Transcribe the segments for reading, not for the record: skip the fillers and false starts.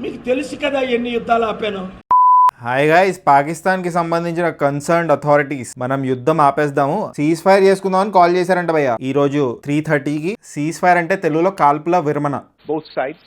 మీకు తెలుసు కదా ఎన్ని యుద్ధాలు ఆపాను. హాయ్ గైస్, పాకిస్తాన్ కి సంబంధించిన కన్సర్న్డ్ అథారిటీస్ మనం యుద్ధం ఆపేద్దాము, సీజ్ ఫైర్ చేసుకుందాం అని కాల్ చేశారంట భయ్య. ఈ రోజు 3:30కి సీజ్ ఫైర్ అంటే తెలుగులో కాల్పుల విరమణ. Both sides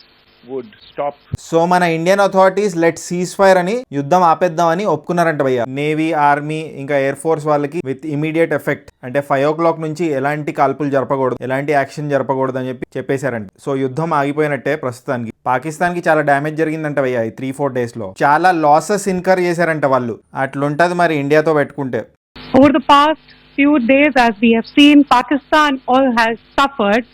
would stop. So మన Indian authorities let ceasefire అని యుద్ధం ఆపేద్దామని ఒప్పుకున్నారంట భయ్య. నేవీ, ఆర్మీ ఇంకా ఎయిర్ ఫోర్స్ వాళ్ళకి విత్ ఇమీడియట్ ఎఫెక్ట్ అంటే 5 o'clock నుంచి ఎలాంటి కాల్పులు జరపకూడదు, ఎలాంటి యాక్షన్ జరపకూడదు అని చెప్పేశారంట. సో యుద్ధం ఆగిపోయినట్టే ప్రస్తుతానికి. పాకిస్తాన్ కి చాలా డ్యామేజ్ జరిగిందంట భయ్య ఈ 3-4 days లో. చాలా లాసెస్ ఇన్కర్ చేశారంట వాళ్ళు. అట్లుంటది మరి ఇండియాతో పెట్టుకుంటే. Over the past few days, as we have seen, Pakistan all has suffered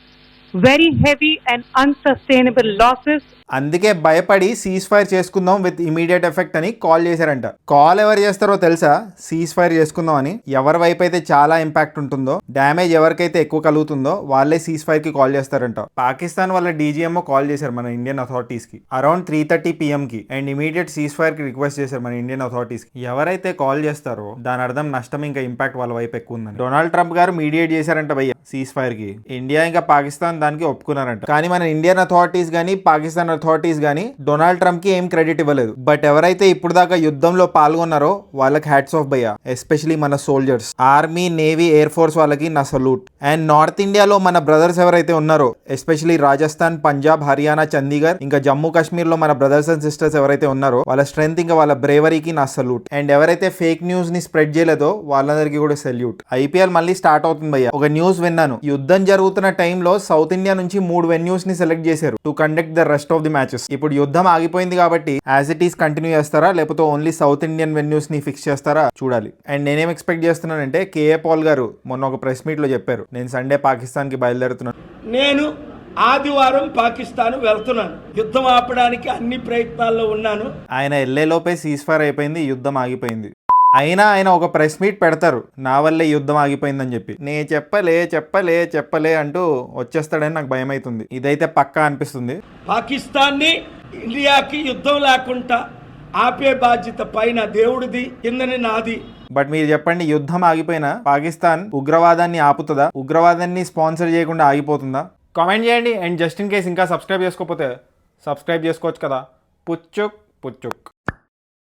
very heavy and unsustainable losses. అందుకే భయపడి సీజ్ ఫైర్ చేసుకుందాం విత్ ఇమీడియట్ ఎఫెక్ట్ అని కాల్ చేశారంట. కాల్ ఎవరు చేస్తారో తెలుసా? సీజ్ ఫైర్ చేసుకుందాం అని. ఎవరి వైపు అయితే చాలా ఇంపాక్ట్ ఉంటుందో, డ్యామేజ్ ఎవరికైతే ఎక్కువ కలుగుతుందో వాళ్ళే సీజ్ ఫైర్ కి కాల్ చేస్తారంట. పాకిస్తాన్ వాళ్ళ డీజీఎంఓ కాల్ చేశారు మన ఇండియన్ అథారిటీస్ కి అరౌండ్ 3:30 PM కి అండ్ ఇమీడియట్ సీజ్ ఫైర్ కి రిక్వెస్ట్ చేశారు మన ఇండియన్ అథారిటీస్ కి. ఎవరైతే కాల్ చేస్తారో దాని అర్థం నష్టం ఇంకా ఇంపాక్ట్ వాళ్ళ వైపు ఎక్కువ ఉందని. డొనాల్డ్ ట్రంప్ గారు మీడియేట్ చేశారంట భయ్య సీజ్ ఫైర్ కి. ఇండియా ఇంకా పాకిస్తాన్ దానికి ఒప్పుకున్నారంట. కానీ మన ఇండియన్ అథారిటీస్ గానీ పాకిస్తాన్ అథారిటీస్ గానీ డొనాల్డ్ ట్రంప్ కి ఏం క్రెడిట్ ఇవ్వలేదు. బట్ ఎవరైతే ఇప్పుడు దాకా యుద్ధంలో పాల్గొన్నారో వాళ్ళకి హ్యాట్స్ ఆఫ్ భయ్య. ఎస్పెషలీ మన soldiers, army, navy, air force వాళ్ళకి నా సల్యూట్. అండ్ నార్త్ ఇండియాలో మన బ్రదర్స్ ఎవరైతే ఉన్నారో, ఎస్పెషలీ రాజస్థాన్, పంజాబ్, హర్యానా, చండీగఢ్ ఇంకా జమ్మూ కాశ్మీర్ లో మన బ్రదర్స్ అండ్ సిస్టర్స్ ఎవరైతే ఉన్నారో వాళ్ళ స్ట్రెంత్ ఇంకా వాళ్ళ బ్రేవరీకి నా సల్యూట్. అండ్ ఎవరైతే ఫేక్ న్యూస్ ని స్ప్రెడ్ చేయలేదో వాళ్ళందరికీ కూడా సెల్యూట్. ఐపీఎల్ మళ్ళీ స్టార్ట్ అవుతుంది భయ్య. ఒక న్యూస్ విన్నాను, యుద్ధం జరుగుతున్న టైంలో సౌత్ ఇండియా నుంచి 3 venues ని సెలెక్ట్ చేశారు to conduct the rest of the matches. ఇప్పుడు యుద్ధం ఆగిపోయింది కాబట్టి యాజ్ ఇట్ ఈస్ కంటిన్యూ చేస్తారా లేకపోతే ఓన్లీ సౌత్ ఇండియన్ వెన్యూస్ ని ఫిక్స్ చేస్తారా చూడాలి. అండ్ నేనేం ఎక్స్పెక్ట్ చేస్తున్నానంటే కేఏ పాల్ గారు మొన్న ఒక ప్రెస్ మీట్ లో చెప్పారు, నేను సండే పాకిస్తాన్ కి బయలుదేరుతున్నాను. నేను ఆదివారం పాకిస్తాన్ వెళ్తున్నాను. యుద్ధం ఆపడానికి అన్ని ప్రయత్నాల్లో ఉన్నాను. ఆయన ఎల్లేలోపే సీజ్ ఫైర్ అయిపోయింది, యుద్ధం ఆగిపోయింది. అయినా ఆయన ఒక ప్రెస్ మీట్ పెడతారు నా వల్లే యుద్ధం ఆగిపోయిందని చెప్పి. నే చెప్పలే అంటూ వచ్చేస్తాడని నాకు భయం అవుతుంది. ఇదైతే పక్కా అనిపిస్తుంది. పాకిస్తాన్ని ఇండియాకి యుద్ధం లేకుండా ఆపే బాధ్యత పైన దేవుడిది, కిందని నాది. బట్ మీరు చెప్పండి, యుద్ధం ఆగిపోయినా పాకిస్తాన్ ఉగ్రవాదాన్ని ఆపుతుందా? ఉగ్రవాదాన్ని స్పాన్సర్ చేయకుండా ఆగిపోతుందా? కామెంట్ చేయండి. అండ్ జస్ట్ ఇన్ కేస్ ఇంకా సబ్స్క్రైబ్ చేసుకోకపోతే సబ్స్క్రైబ్ చేసుకోవచ్చు కదా. పుచ్చుక్.